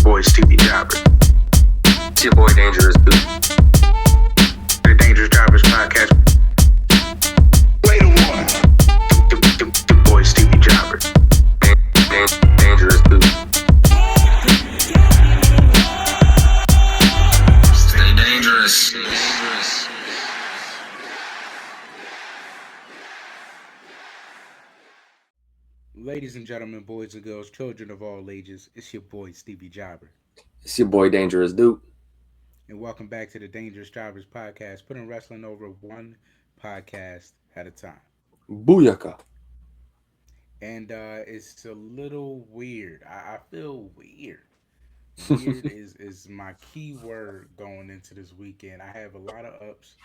boy Stevie Jobber. It's your boy Dangerous Dude. The Dangerous Jobbers podcast. Play the one. The boy Stevie Jobber. Dangerous Dude. Stay dangerous. Ladies and gentlemen, boys and girls, children of all ages, it's your boy Stevie Jobber. It's your boy Dangerous Dude. And welcome back to the Dangerous Jobbers podcast, putting wrestling over one podcast at a time. Booyaka. And it's a little weird. I feel weird. Weird is my key word going into this weekend. I have a lot of ups,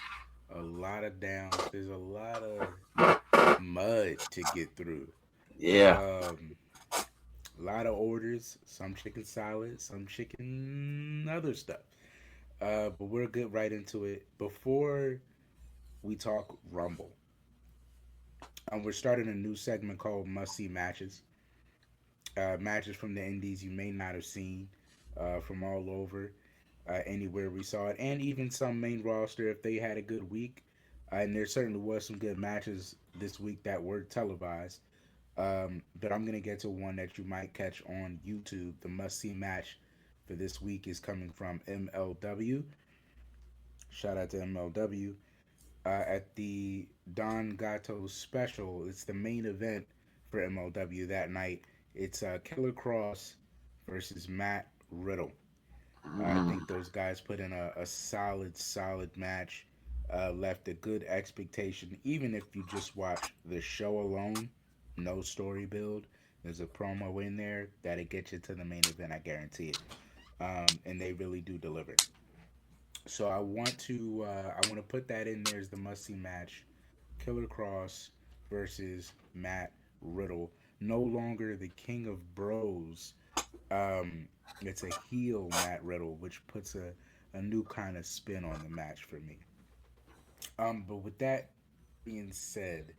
a lot of downs. There's a lot of mud to get through. Yeah. A lot of orders, some chicken salad, some chicken other stuff. But we'll get right into it. Before we talk Rumble, we're starting a new segment called Must See Matches. Matches from the Indies you may not have seen from all over, anywhere we saw it, and even some main roster if they had a good week. And there certainly was some good matches this week that were televised. But I'm going to get to one that you might catch on YouTube. The must-see match for this week is coming from MLW. Shout out to MLW. At the Don Gato special, it's the main event for MLW that night. It's Killer Cross versus Matt Riddle. I think those guys put in a solid match. Left a good expectation, even if you just watch the show alone. No story build. There's a promo in there that'll get you to the main event. I guarantee it. And they really do deliver. So I want to put that in there as the must see match. Killer Cross versus Matt Riddle. No longer the King of Bros. It's a heel Matt Riddle, which puts a new kind of spin on the match for me. But with that being said,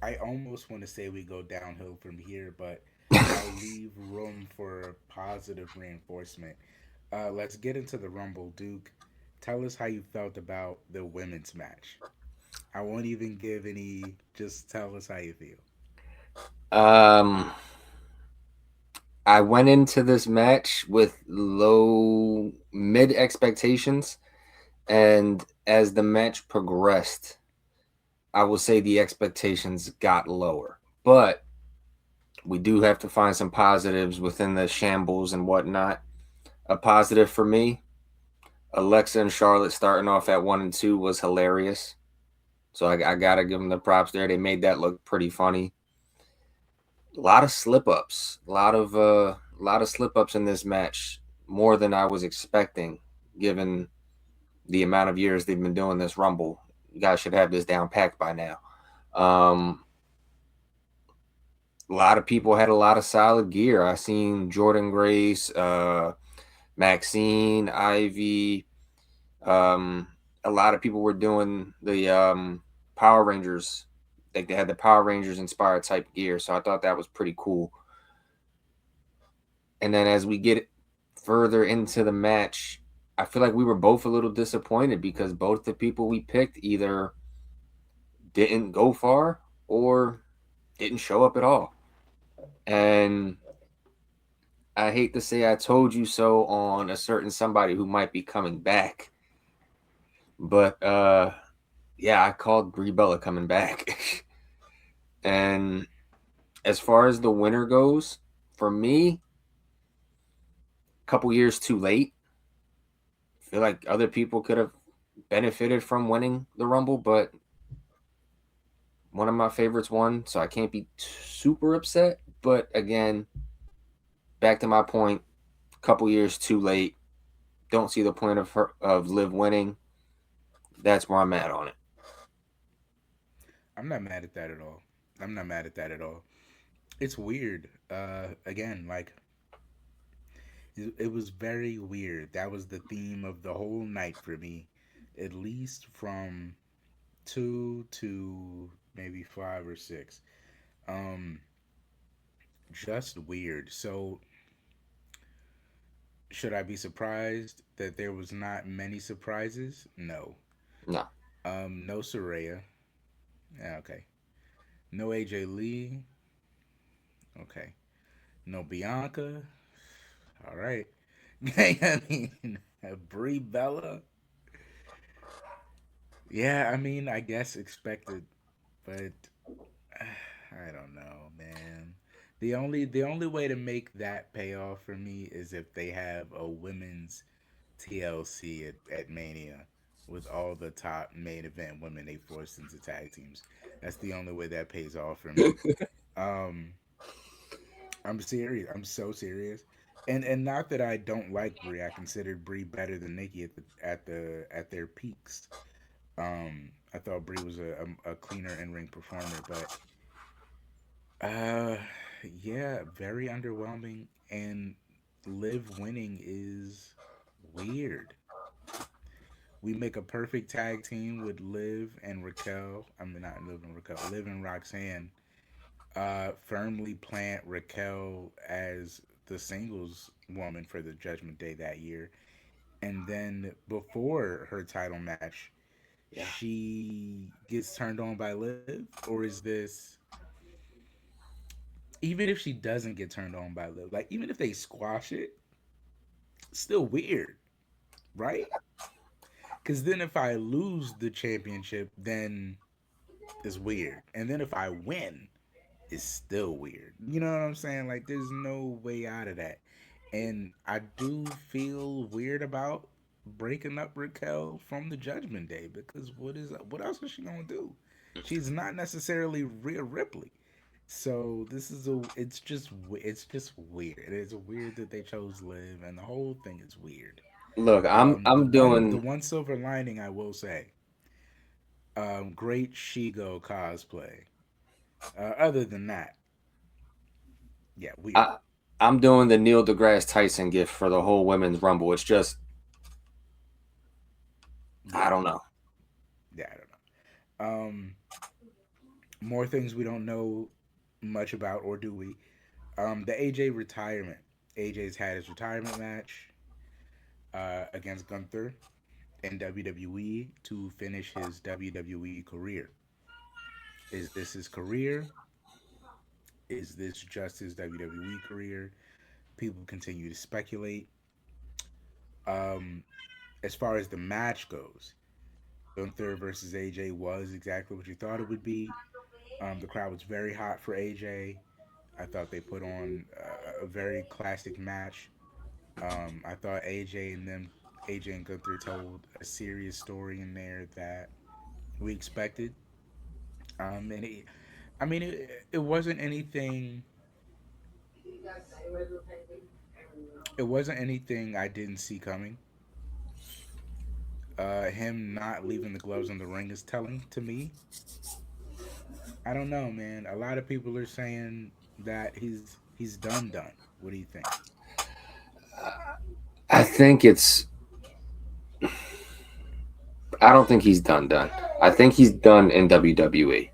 I almost want to say we go downhill from here, but I'll leave room for positive reinforcement. Let's get into the Rumble, Duke. Tell us how you felt about the women's match. I won't even give any. Just tell us how you feel. Um, I went into this match with low mid expectations, and as the match progressed, I will say the expectations got lower. But we do have to find some positives within the shambles and whatnot. A positive for me, Alexa and Charlotte starting off at 1 and 2 was hilarious. So I gotta give them the props there. They made that look pretty funny. A lot of slip ups, a lot of slip ups in this match, more than I was expecting, given the amount of years they've been doing this Rumble. You guys should have this down packed by now. A lot of people had a lot of solid gear. I seen Jordan Grace, Maxine, Ivy. A lot of people were doing the Power Rangers. Like they had the Power Rangers inspired type gear. So I thought that was pretty cool. And then as we get further into the match, I feel like we were both a little disappointed because both the people we picked either didn't go far or didn't show up at all. And I hate to say I told you so on a certain somebody who might be coming back. But yeah, I called Brie Bella coming back. And as far as the winner goes, for me, a couple years too late. I feel like other people could have benefited from winning the Rumble, but one of my favorites won, so I can't be super upset. But again, back to my point, a couple years too late. Don't see the point of Liv winning. That's where I'm at on it. I'm not mad at that at all. I'm not mad at that at all. It's weird. Again, like it was very weird. That was the theme of the whole night for me, at least from 2 to maybe 5 or 6. Um, just weird. So, should I be surprised that there was not many surprises? No. No. No Soraya. Yeah, okay. No AJ Lee. Okay. No Bianca. All right. I mean, Brie Bella. Yeah, I mean, I guess expected, but I don't know, man. The only way to make that pay off for me is if they have a women's TLC at Mania with all the top main event women they forced into tag teams. That's the only way that pays off for me. Um, I'm serious. I'm so serious. And not that I don't like Brie. I considered Brie better than Nikki at their peaks. I thought Brie was a cleaner in ring performer, but uh, yeah, very underwhelming. And Liv winning is weird. We make a perfect tag team with Liv and Raquel. I mean, not Liv and Raquel. Liv and Roxanne. Firmly plant Raquel as the singles woman for the Judgment Day that year, and then before her title match, Yeah. she gets turned on by Liv, or is this even if she doesn't get turned on by Liv, like even if they squash it, still weird, right? Because then if I lose the championship, then it's weird, and then if I win, it's still weird. You know what I'm saying? Like there's no way out of that. And I do feel weird about breaking up Raquel from the Judgment Day because what else is she gonna do? She's not necessarily Rhea Ripley. So this is a it's just weird. It's weird that they chose Liv, and the whole thing is weird. Look, I'm The I'm one the doing. one silver lining I will say, great Shigo cosplay. Other than that, yeah, weird. I, I'm doing the Neil deGrasse Tyson gift for the whole women's rumble. It's just I Yeah, don't know. yeah, I don't know. More things we don't know much about, or do we? The AJ retirement. AJ's had his retirement match against Gunther in WWE to finish his WWE career. Is this his career? Is this just his WWE career? People continue to speculate. Um, as far as the match goes, Gunther versus AJ was exactly what you thought it would be. The crowd was very hot for AJ. I thought they put on a very classic match. I thought AJ and Gunther told a serious story in there that we expected. And I mean, it wasn't anything. It wasn't anything I didn't see coming. Him not leaving the gloves in the ring is telling to me. I don't know, man. A lot of people are saying that he's done. What do you think? I think it's. I don't think he's done. I think he's done in WWE.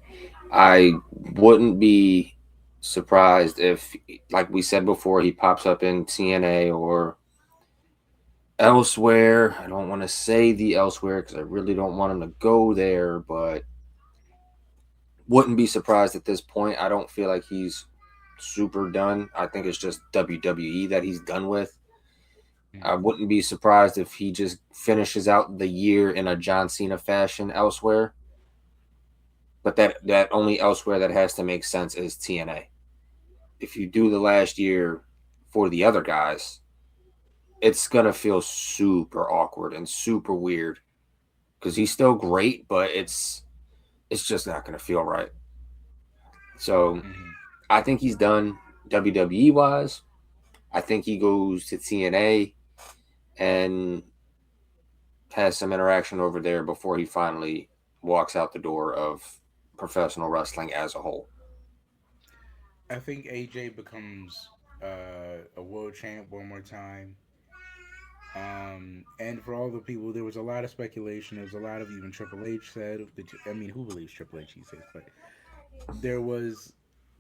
I wouldn't be surprised if, like we said before, he pops up in TNA or elsewhere. I don't want to say the elsewhere because I really don't want him to go there, but wouldn't be surprised at this point. I don't feel like he's super done. I think it's just WWE that he's done with. I Mm-hmm. wouldn't be surprised if he just finishes out the year in a John Cena fashion elsewhere. But that only elsewhere that has to make sense is TNA. If you do the last year for the other guys, it's gonna feel super awkward and super weird because he's still great, but it's just not gonna feel right. So Mm-hmm. I think he's done WWE wise. I think he goes to TNA and has some interaction over there before he finally walks out the door of professional wrestling as a whole. I think AJ becomes a world champ one more time. And for all the people, there was a lot of speculation. There was a lot of even Triple H said. I mean, who believes Triple H these days? But there was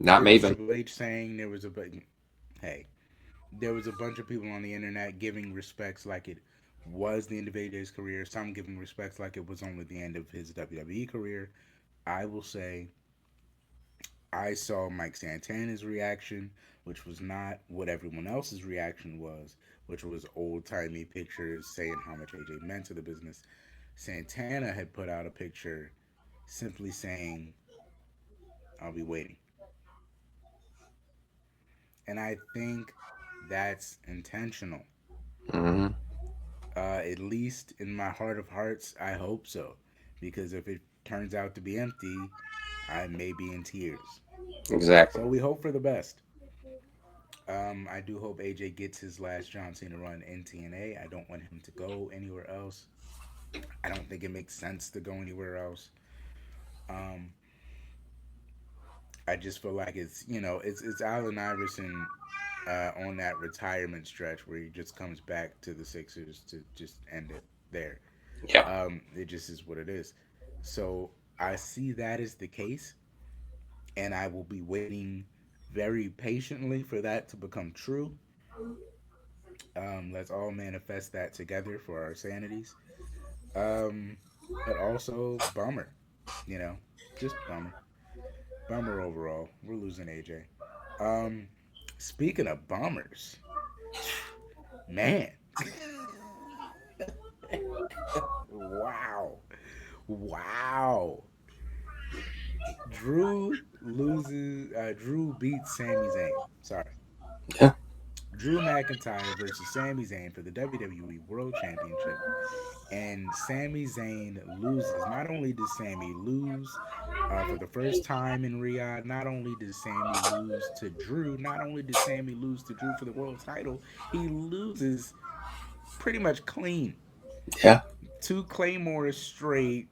Not There was Maven. Triple H saying there was a hey, there was a bunch of people on the internet giving respects like it was the end of AJ's career. Some giving respects like it was only the end of his WWE career. I will say I saw Mike Santana's reaction, which was not what everyone else's reaction was, which was old timey pictures saying how much AJ meant to the business. Santana had put out a picture simply saying, I'll be waiting. And I think that's intentional. Hmm. At least in my heart of hearts, I hope so. Because if it turns out to be empty, I may be in tears. Exactly. So we hope for the best. I do hope AJ gets his last John Cena run in TNA. I don't want him to go anywhere else. I don't think it makes sense to go anywhere else. Um, I just feel like it's Allen Iverson on that retirement stretch where he just comes back to the Sixers to just end it there. Yeah. It just is what it is. So I see that as the case, and I will be waiting very patiently for that to become true. Let's all manifest that together for our sanities. Um, but also bummer, you know, just bummer, bummer overall. We're losing AJ. Um, Speaking of bummers, man, wow, wow. Drew beats Sami Zayn. Sorry. Yeah. Drew McIntyre versus Sami Zayn for the WWE World Championship. And Sami Zayn loses. Not only does Sami lose for the first time in Riyadh, not only does Sami lose to Drew, not only does Sami lose to Drew for the world title, he loses pretty much clean. Yeah. Two Claymores straight,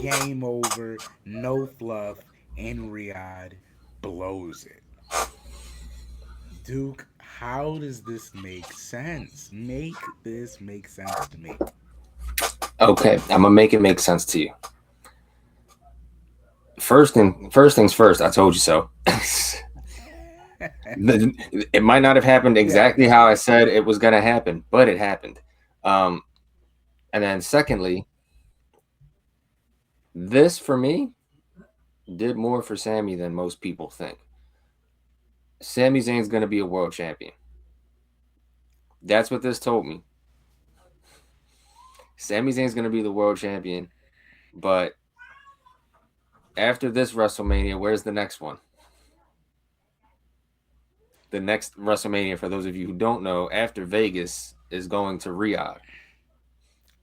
game over, no fluff, in Riyadh, blows it. Duke, how does this make sense? Make this make sense to me. Okay. I'm gonna make it make sense to you. First things first. I told you so. It might not have happened Yeah, exactly how I said it was gonna happen, but it happened. Um, and then secondly, this for me did more for Sammy than most people think. Sami Zayn's gonna be a world champion. That's what this told me. Sami Zayn's gonna be the world champion, but after this WrestleMania, where's the next one? The next WrestleMania, for those of you who don't know, after Vegas is going to Riyadh.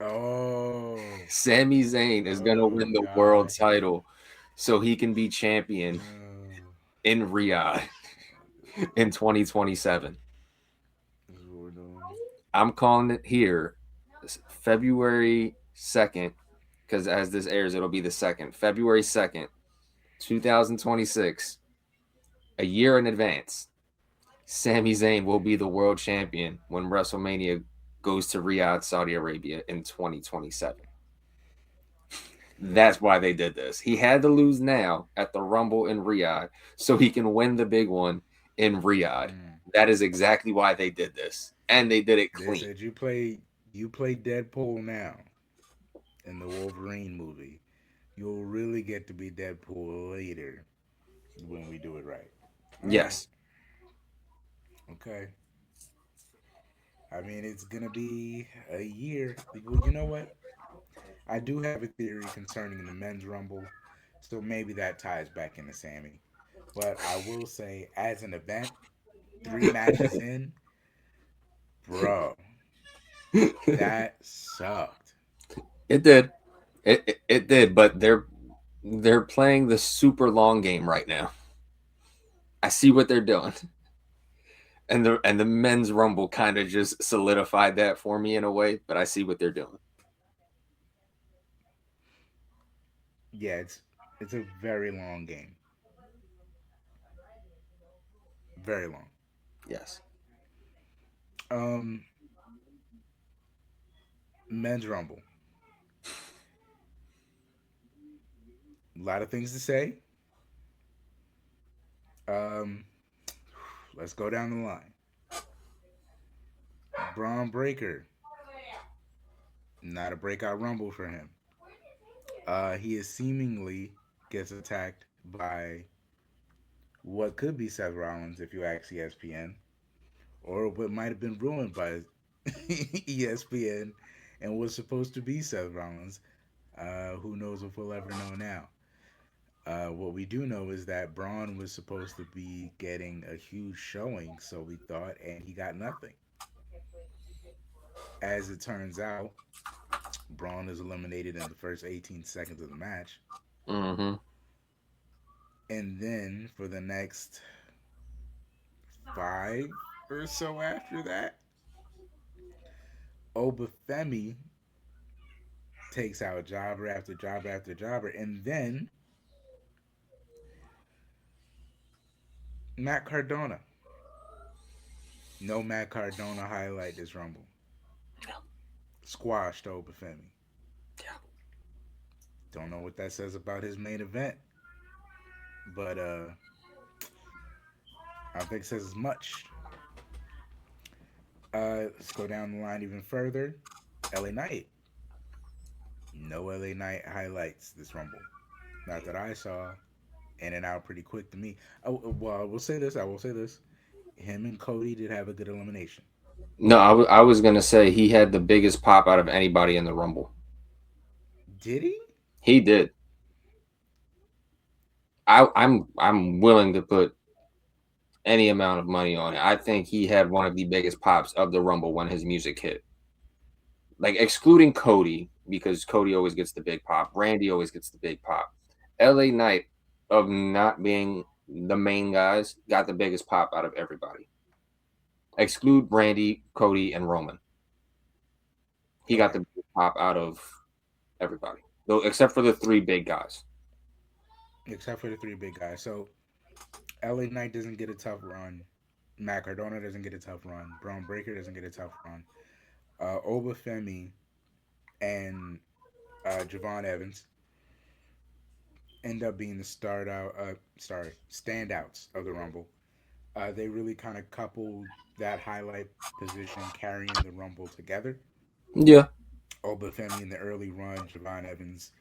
oh, Sami Zayn is going to oh win the world God. title so he can be champion Oh, in Riyadh in 2027. this is what we're doing. I'm calling it here February 2nd, because as this airs, it'll be the 2nd. February 2nd, 2026, a year in advance. Sami Zayn will be the world champion when WrestleMania goes to Riyadh, Saudi Arabia in 2027. That's why they did this. He had to lose now at the Rumble in Riyadh so he can win the big one in Riyadh. Mm. That is exactly why they did this. And they did it They clean. said you play Deadpool now in the Wolverine movie. You'll really get to be Deadpool later when we do it right. All right. Yes. Okay. I mean, it's gonna be a year. Well, you know what? I do have a theory concerning the men's rumble, so maybe that ties back into Sammy. But I will say, as an event, 3 matches in, bro, that sucked. It did. It did, but they're playing the super long game right now. I see what they're doing. And the men's rumble kind of just solidified that for me in a way, but I see what they're doing. Yeah, it's a very long game, very long. Yes. Um, men's rumble. A lot of things to say. Um, let's go down the line. Braun Breaker, not a breakout rumble for him. He is seemingly gets attacked by what could be Seth Rollins if you ask ESPN, or what might have been ruined by ESPN and was supposed to be Seth Rollins. Who knows if we'll ever know now? What we do know is that Braun was supposed to be getting a huge showing, so we thought, and he got nothing. As it turns out, Braun is eliminated in the first 18 seconds of the match. Mm-hmm. And then for the next five or so after that, Obafemi takes out jobber after jobber after jobber. And then Matt Cardona. No Matt Cardona highlight this Rumble. Squashed Obafemi. Yeah. Don't know what that says about his main event, but I don't think it says as much. Let's go down the line even further. LA Knight. No LA Knight highlights this Rumble. Not that I saw. In and out pretty quick to me. Well, I will say this. I will say this. Him and Cody did have a good elimination. No, I was gonna say he had the biggest pop out of anybody in the Rumble. Did he? He did. I'm willing to put any amount of money on it. I think he had one of the biggest pops of the Rumble when his music hit. Like excluding Cody, because Cody always gets the big pop. Randy always gets the big pop. LA Knight, of not being the main guys, got the biggest pop out of everybody. Exclude Randy, Cody, and Roman. He got the big pop out of everybody, though, except for the three big guys. Except for the three big guys. So LA Knight doesn't get a tough run. Matt Cardona doesn't get a tough run. Braun Breaker doesn't get a tough run. Obafemi and Javon Evans end up being the standouts of the Rumble. They really kind of coupled that highlight position carrying the Rumble together. Yeah. Obafemi in the early run, Javon Evans,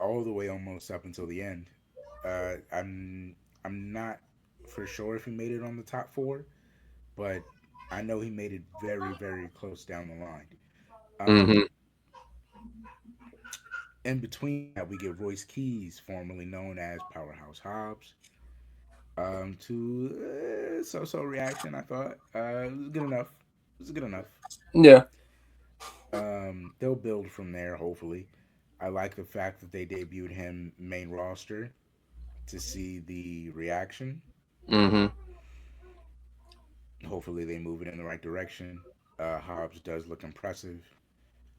all the way almost up until the end. I'm not for sure if he made it on the top four, but I know he made it very very close down the line. Mm-hmm. In between that, we get Royce Keys, formerly known as Powerhouse Hobbs, to so-so reaction. I thought it was good enough. It was good enough. Yeah. They'll build from there. Hopefully, I like the fact that they debuted him main roster to see the reaction. Mm-hmm. Hopefully, they move it in the right direction. Hobbs does look impressive.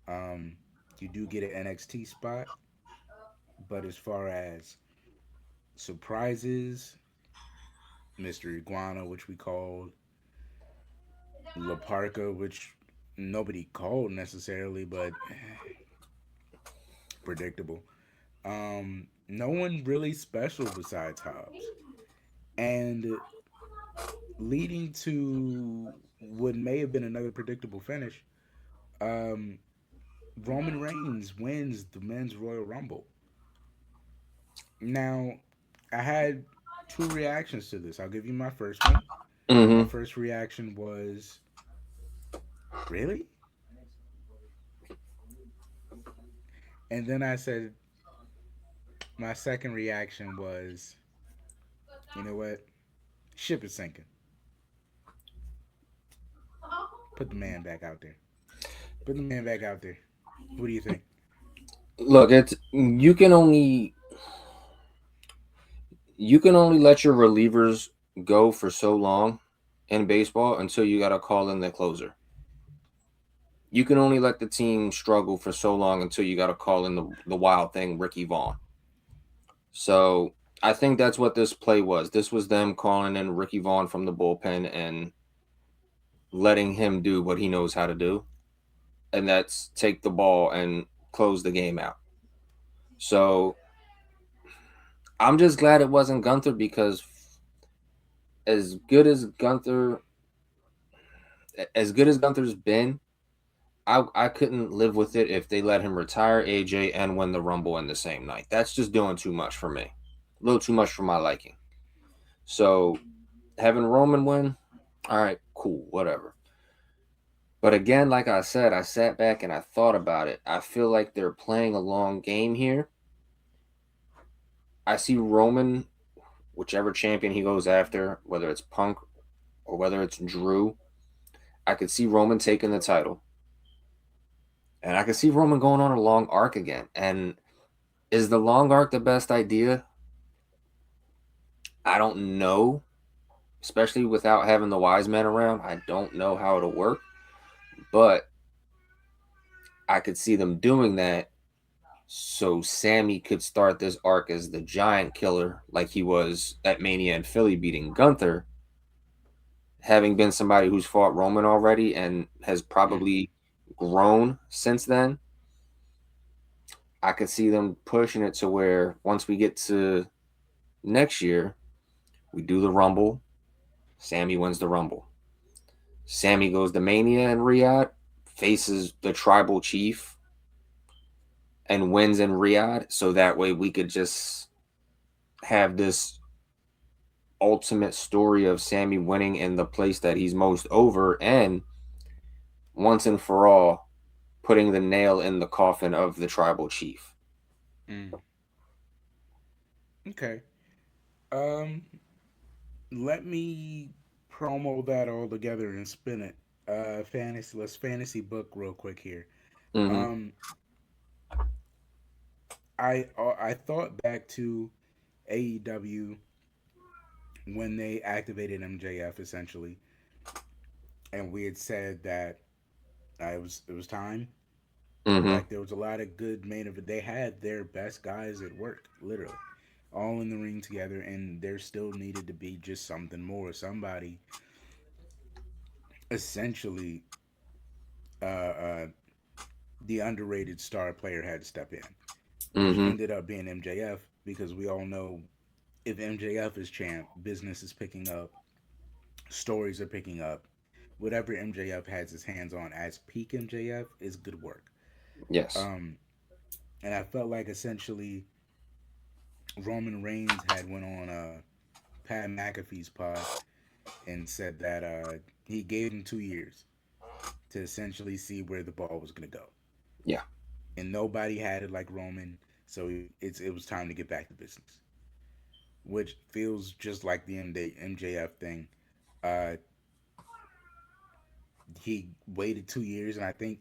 Um, you do get an NXT spot, but as far as surprises, Mr. Iguana, which we called La Parca, which nobody called necessarily, but predictable. No one really special besides Hobbs. And leading to what may have been another predictable finish, um, Roman Reigns wins the men's Royal Rumble. Now, I had two reactions to this. I'll give you my first one. My Mm-hmm. first reaction was, really? And then I said, my second reaction was, you know what? Ship is sinking. Put the man back out there. Put the man back out there. What do you think? Look, it's you can only let your relievers go for so long in baseball until you got to call in the closer. You can only let the team struggle for so long until you got to call in the wild thing, Ricky Vaughn. So I think that's what this play was. This was them calling in Ricky Vaughn from the bullpen and letting him do what he knows how to do, and that's take the ball and close the game out. So I'm just glad it wasn't Gunther because as good as Gunther, as good as Gunther's been, I couldn't live with it if they let him retire AJ and win the Rumble in the same night. That's just doing too much for me. A little too much for my liking. So having Roman win, all right, cool, whatever. But again, like I said, I sat back and I thought about it. I feel like they're playing a long game here. I see Roman, whichever champion he goes after, whether it's Punk or whether it's Drew, I could see Roman taking the title. And I could see Roman going on a long arc again. And is the long arc the best idea? I don't know. Especially without having the wise men around. I don't know how it'll work. But I could see them doing that so Sammy could start this arc as the giant killer, like he was at Mania and Philly beating Gunther, having been somebody who's fought Roman already and has Mm. probably grown since then. I could see them pushing it to where once we get to next year, we do the Rumble. Sammy wins the Rumble. Sammy goes to Mania in Riyadh, faces the tribal chief, and wins in Riyadh. So that way we could just have this ultimate story of Sammy winning in the place that he's most over and once and for all putting the nail in the coffin of the tribal chief. Mm. Okay. Um, Let me promo that all together and spin it. Fantasy. Let's fantasy book real quick here. Mm-hmm. Um, I thought back to AEW when they activated MJF essentially, and we had said that it was time. Mm-hmm. Like there was a lot of good main event. They had their best guys at work, literally, all in the ring together, and there still needed to be just something more. Somebody essentially, uh, the underrated star player had to step in, which Mm-hmm. ended up being MJF because we all know if MJF is champ, business is picking up, stories are picking up. Whatever MJF has his hands on as peak MJF is good work. Yes. Um, and I felt like essentially Roman Reigns had went on Pat McAfee's pod and said that he gave him 2 years to essentially see where the ball was going to go, Yeah. and nobody had it like Roman, so it was time to get back to business, which feels just like the MJF thing. Uh, he waited 2 years, and I think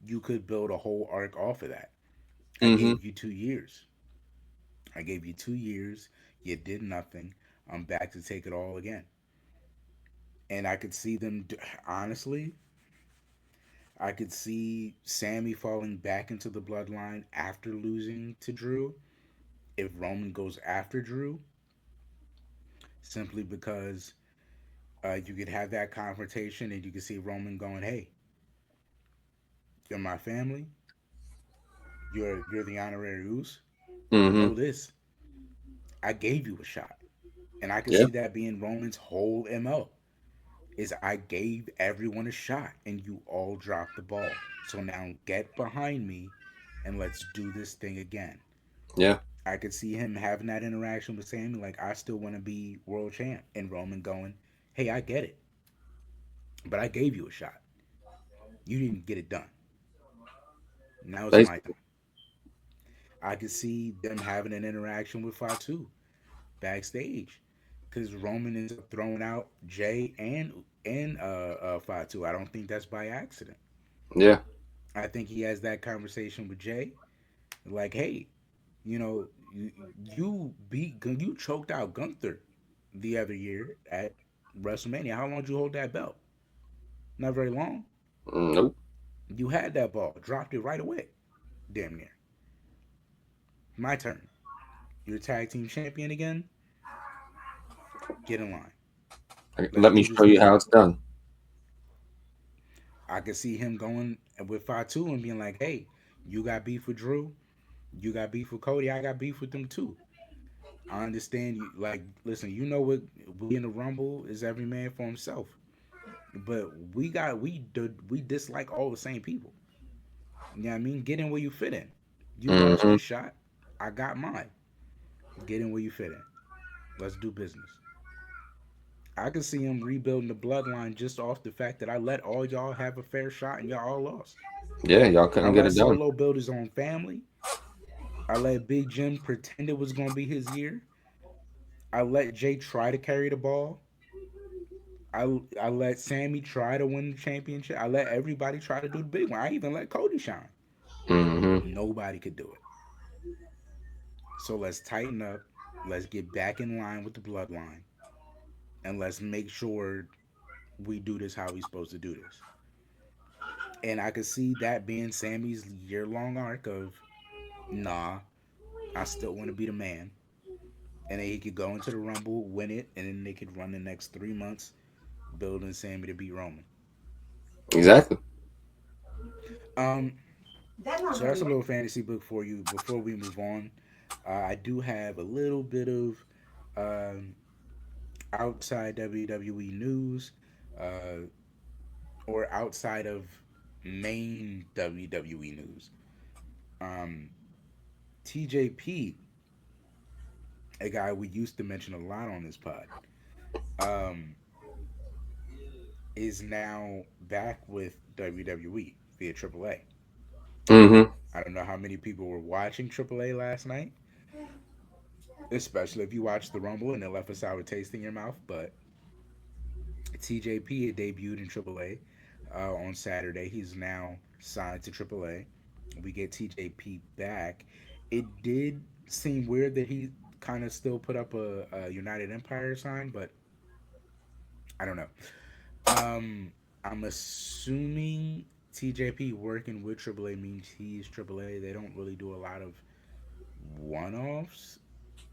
you could build a whole arc off of that. I Mm-hmm. gave you 2 years. I gave you 2 years. You did nothing. I'm back to take it all again. And I could see them, honestly, I could see Sammy falling back into the bloodline after losing to Drew if Roman goes after Drew, simply because you could have that confrontation and you could see Roman going, "Hey, you're my family. You're the honorary Uce. Mm-hmm. Know this. I gave you a shot." And I could Yeah. see that being Roman's whole MO is I gave everyone a shot and you all dropped the ball. So now get behind me and let's do this thing again. Yeah. I could see him having that interaction with Sammy, like I still want to be world champ, and Roman going, "Hey, I get it, but I gave you a shot. You didn't get it done. Now it's my time." Basically. I could see them having an interaction with Fatu backstage, because Roman ends up throwing out Jay and Fatu. I don't think that's by accident. Yeah. I think he has that conversation with Jay, like, "Hey, you choked out Gunther the other year at WrestleMania. How long did you hold that belt? Not very long. Nope. You had that ball, dropped it right away, damn near. My turn. You're tag team champion again. Get in line. Let's Let me do show this you again." how it's done. I could see him going with Fatu and being like, "Hey, you got beef with Drew. You got beef with Cody. I got beef with them too. I understand you. Like, listen, you know what? We in the Rumble is every man for himself. But we dislike all the same people. You know what I mean? Get in where you fit in. You lost Mm-hmm. your shot. I got mine. Get in where you fit in. Let's do business. I can see him rebuilding the bloodline just off the fact that I let all y'all have a fair shot and y'all all lost. Yeah, y'all I couldn't get let it done. Solo build his own family. I let Big Jim pretend it was going to be his year. I let Jay try to carry the ball. I let Sammy try to win the championship. I let everybody try to do the big one. I even let Cody shine. Mm-hmm. Nobody could do it. So let's tighten up. Let's get back in line with the bloodline. And let's make sure we do this how we supposed to do this. And I could see that being Sammy's year long arc of, nah, I still want to be the man. And then he could go into the Rumble, win it, and then they could run the next 3 months building Sammy to beat Roman. Exactly. Um, so that's a little fantasy book for you. Before we move on, I do have a little bit of um, outside WWE news, uh, or outside of main WWE news. Um, TJP, a guy we used to mention a lot on this pod, um, is now back with WWE via AAA. Mm-hmm. I don't know how many people were watching AAA last night, especially if you watched the Rumble and it left a sour taste in your mouth. But TJP had debuted in AAA on Saturday. He's now signed to AAA. We get TJP back. It did seem weird that he kind of still put up a United Empire sign, but I don't know. I'm assuming TJP working with AAA means he's AAA. They don't really do a lot of one-offs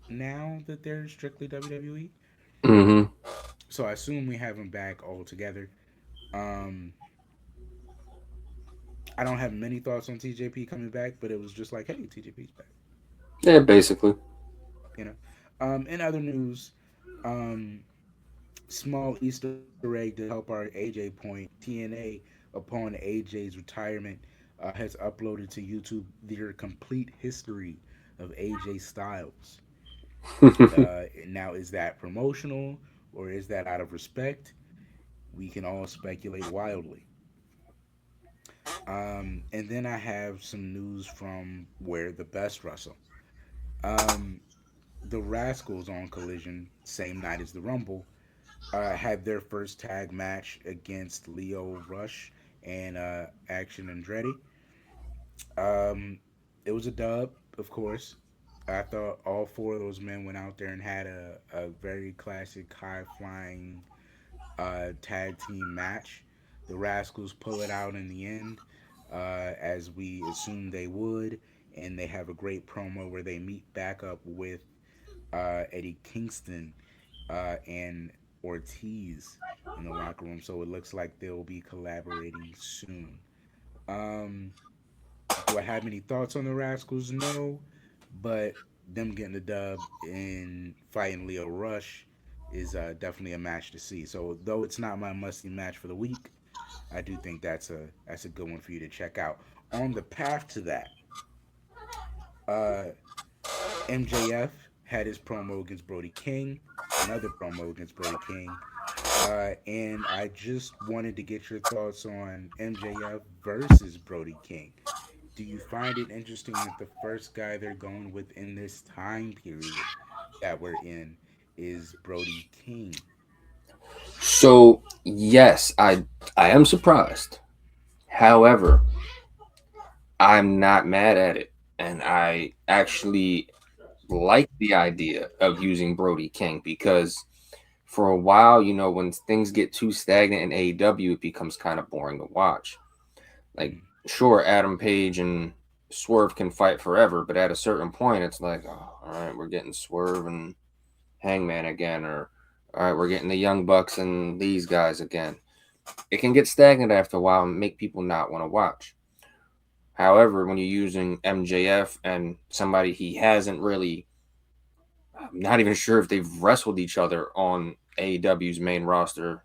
now that they're strictly WWE. Mm-hmm. So I assume we have him back altogether. Um, I don't have many thoughts on TJP coming back, but it was just like, hey, TJP's back. Yeah, basically. You know. In other news, um, small Easter egg to help our AJ point. TNA, upon AJ's retirement, has uploaded to YouTube their complete history of AJ Styles. Now, is that promotional or is that out of respect? We can all speculate wildly. And then I have some news from where the best wrestle. Um, the Rascals on Collision, same night as the Rumble, had their first tag match against Leo Rush and Action Andretti. Um, it was a dub, of course. I thought all four of those men went out there and had a very classic high flying tag team match. The Rascals pull it out in the end, as we assumed they would, and they have a great promo where they meet back up with Eddie Kingston and Ortiz in the locker room. So it looks like they'll be collaborating soon. Um, do I have any thoughts on the Rascals? No, but them getting the dub and fighting Leo Rush is definitely a match to see. So though it's not my must-see match for the week, I do think that's a good one for you to check out. On the path to that, uh, MJF had his promo against Brody King, another promo against Brody King, and I just wanted to get your thoughts on MJF versus Brody King. Do you find it interesting that the first guy they're going with in this time period that we're in is Brody King? So yes, I am surprised. However, I'm not mad at it, and I actually like the idea of using Brody King because for a while, when things get too stagnant in AEW, it becomes kind of boring to watch. Like, Mm, sure, Adam Page and Swerve can fight forever, but at a certain point, it's like, oh, all right, we're getting Swerve and Hangman again, or all right, we're getting the Young Bucks and these guys again. It can get stagnant after a while and make people not want to watch. However, when you're using MJF and somebody he hasn't really I'm not even sure if they've wrestled each other on AEW's main roster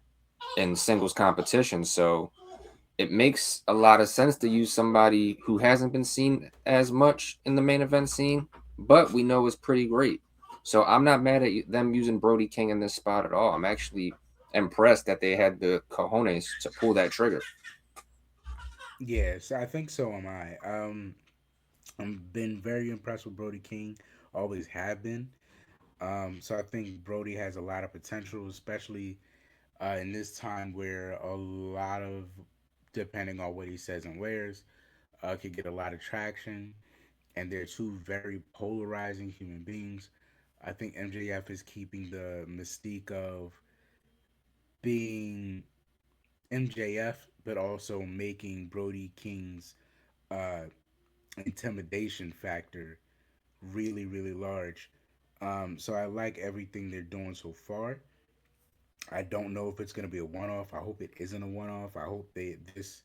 in singles competition. So it makes a lot of sense to use somebody who hasn't been seen as much in the main event scene, but we know is pretty great. So I'm not mad at them using Brody King in this spot at all. I'm actually impressed that they had the cojones to pull that trigger. Yes, I think so am I. I've been very impressed with Brody King, always have been. So I think Brody has a lot of potential, especially in this time where a lot of, depending on what he says and wears, could get a lot of traction. And they're two very polarizing human beings. I think MJF is keeping the mystique of being MJF, but also making Brody King's uh, intimidation factor really, really large. So I like everything they're doing so far. I don't know if it's going to be a one off. I hope it isn't a one off. I hope this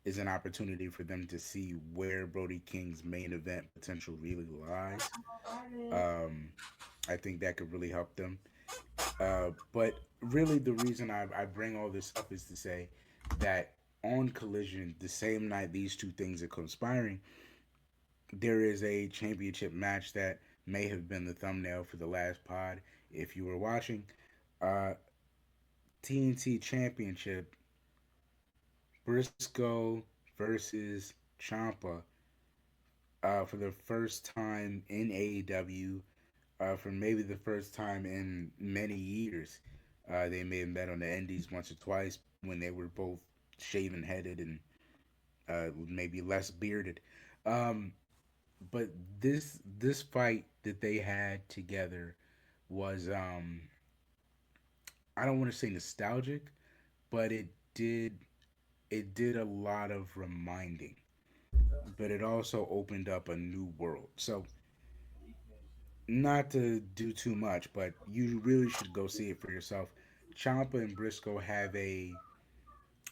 is an opportunity for them to see where Brody King's main event potential really lies. Um, I think that could really help them. But really, the reason I bring all this up is to say that on Collision, the same night these two things are conspiring, there is a championship match that may have been the thumbnail for the last pod if you were watching. Uh, TNT Championship, Briscoe versus Ciampa for the first time in AEW, for maybe the first time in many years. They may have met on the Indies once or twice when they were both shaven headed and maybe less bearded. Um, but this fight that they had together was I don't want to say nostalgic, but did it did a lot of reminding, but it also opened up a new world. So not to do too much, but you really should go see it for yourself. Champa and Briscoe have a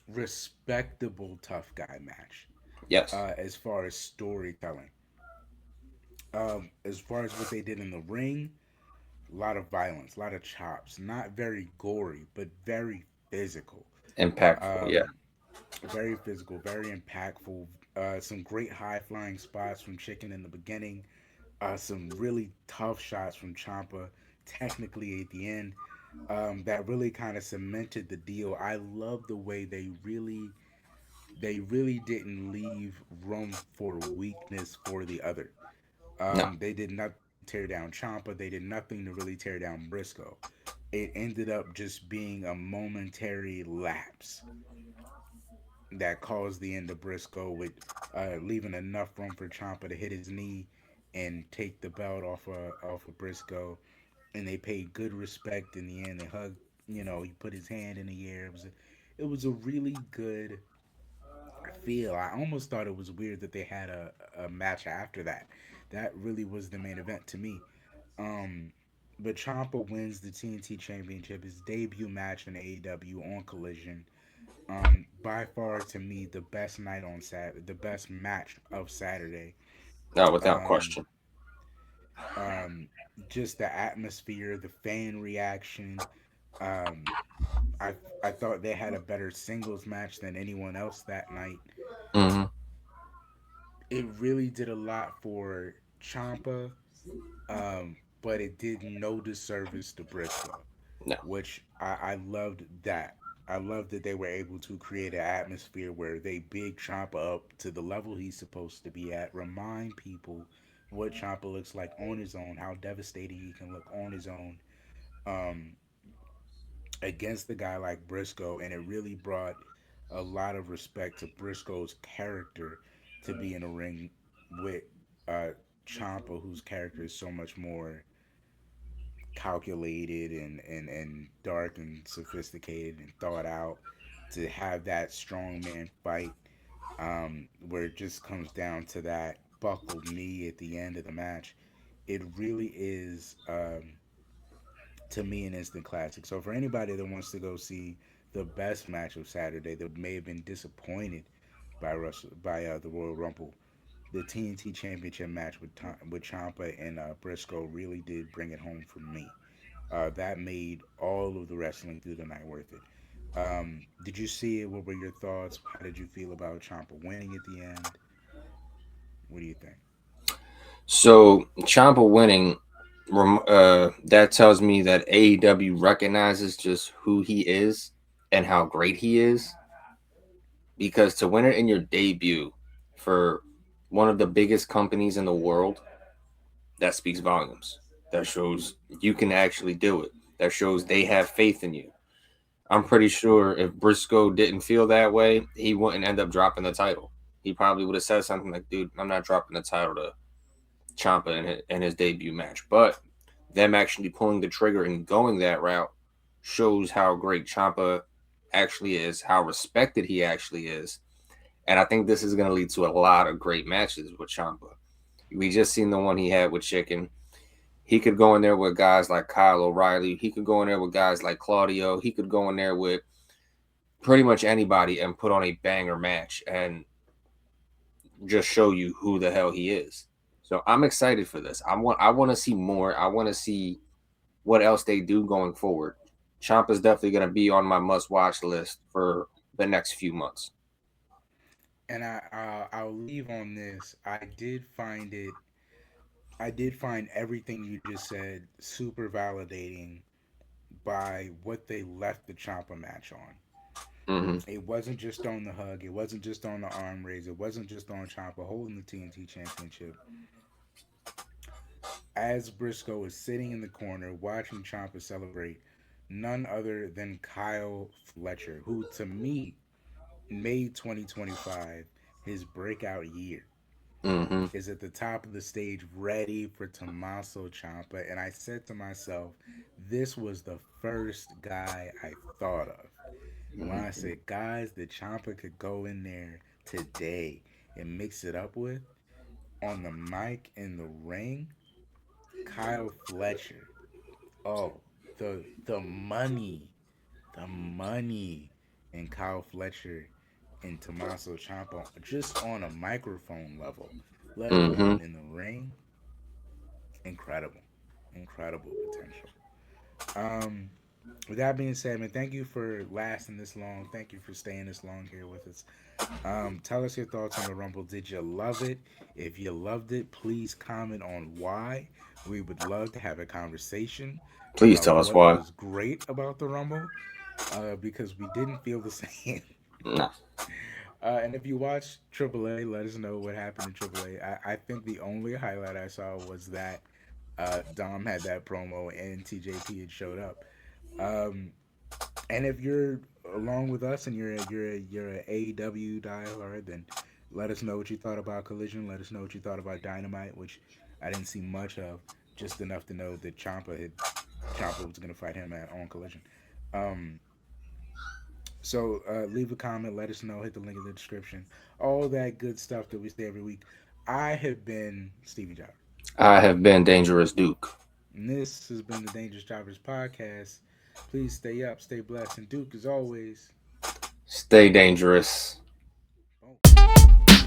respectable tough guy match Yes, as far as storytelling. As far as what they did in the ring, a lot of violence, a lot of chops, not very gory, but very physical. impactful. Yeah, Um, very physical, very impactful. Some great high flying spots from Chicken in the beginning. Some really tough shots from Champa, technically at the end. That really kind of cemented the deal. I love the way they really didn't leave room for weakness for the other. no, They did nothing to tear down Champa. They did nothing to really tear down Briscoe. It ended up just being a momentary lapse that caused the end of Briscoe, with leaving enough room for Champa to hit his knee and take the belt off of Briscoe. And they paid good respect in the end. They hugged. He put his hand in the air. It was a really good feel. I almost thought it was weird that they had a match after that. That really was the main event to me. Um, but Ciampa wins the TNT Championship, his debut match in AEW on Collision. By far to me the best night on Saturday, the best match of Saturday. no, without Um, question. um, just the atmosphere, the fan reaction. Um, I thought they had a better singles match than anyone else that night. Hmm. It really did a lot for Champa, but it did no disservice to Briscoe, No, which I loved that. I love that they were able to create an atmosphere where they big Champa up to the level he's supposed to be at, remind people what Champa looks like on his own, how devastating he can look on his own, um, against the guy like Briscoe, and it really brought a lot of respect to Briscoe's character to be in a ring with uh, Champa, whose character is so much more calculated and dark and sophisticated and thought out. To have that strong man fight, where it just comes down to that buckled knee at the end of the match, it really is, to me, an instant classic. So for anybody that wants to go see the best match of Saturday that may have been disappointed by the Royal Rumble, the TNT Championship match with Ciampa and Briscoe really did bring it home for me. That made all of the wrestling through the night worth it. Did you see it? What were your thoughts? How did you feel about Ciampa winning at the end? What do you think? So Ciampa winning, that tells me that AEW recognizes just who he is and how great he is. Because to win it in your debut for one of the biggest companies in the world, that speaks volumes. That shows you can actually do it. That shows they have faith in you. I'm pretty sure if Briscoe didn't feel that way, he wouldn't end up dropping the title. He probably would have said something like, dude, I'm not dropping the title to Ciampa in his debut match. But them actually pulling the trigger and going that route shows how great Ciampa actually is, how respected he actually is. And I think this is going to lead to a lot of great matches with Ciampa. We just seen the one he had with Chicken. He could go in there with guys like Kyle O'Reilly. He could go in there with guys like Claudio. He could go in there with pretty much anybody and put on a banger match and just show you who the hell he is. So I'm excited for this. I want to see more. I want to see what else they do going forward. Ciampa's definitely going to be on my must-watch list for the next few months. And I'll leave on this. I did find everything you just said super validating by what they left the Ciampa match on. Mm-hmm. It wasn't just on the hug. It wasn't just on the arm raise. It wasn't just on Ciampa holding the TNT Championship. As Briscoe is sitting in the corner watching Ciampa celebrate, none other than Kyle Fletcher, who to me made 2025 his breakout year, Mm-hmm. is at the top of the stage ready for Tommaso Ciampa. And I said to myself, this was the first guy I thought of. And when I said guys that Ciampa could go in there today and mix it up with on the mic in the ring, Kyle Fletcher. Oh, the money in Kyle Fletcher and Tommaso Ciampa just on a microphone level, let Mm-hmm. alone in the ring. Incredible, incredible potential. Um, with that being said, man, thank you for lasting this long. Thank you for staying this long here with us. Tell us your thoughts on the Rumble. Did you love it? If you loved it, please comment on why. We would love to have a conversation Please about tell us what why. was great about the Rumble, because we didn't feel the same. Nah. And if you watch AAA, let us know what happened in AAA. I think the only highlight I saw was that Dom had that promo and TJP had showed up. Um, and if you're along with us and you're a AEW diehard, then let us know what you thought about Collision. Let us know what you thought about Dynamite, which I didn't see much of, just enough to know that Ciampa was going to fight him on Collision. Um, so leave a comment, let us know, hit the link in the description, all that good stuff that we say every week. I have been Stevie Jobber. I have been Dangerous Duke. And this has been the Dangerous Jobbers podcast. Please stay up, stay blessed, and Duke, as always, Stay dangerous.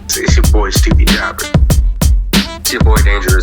It's your boy Stevie Jobber. It's your boy Dangerous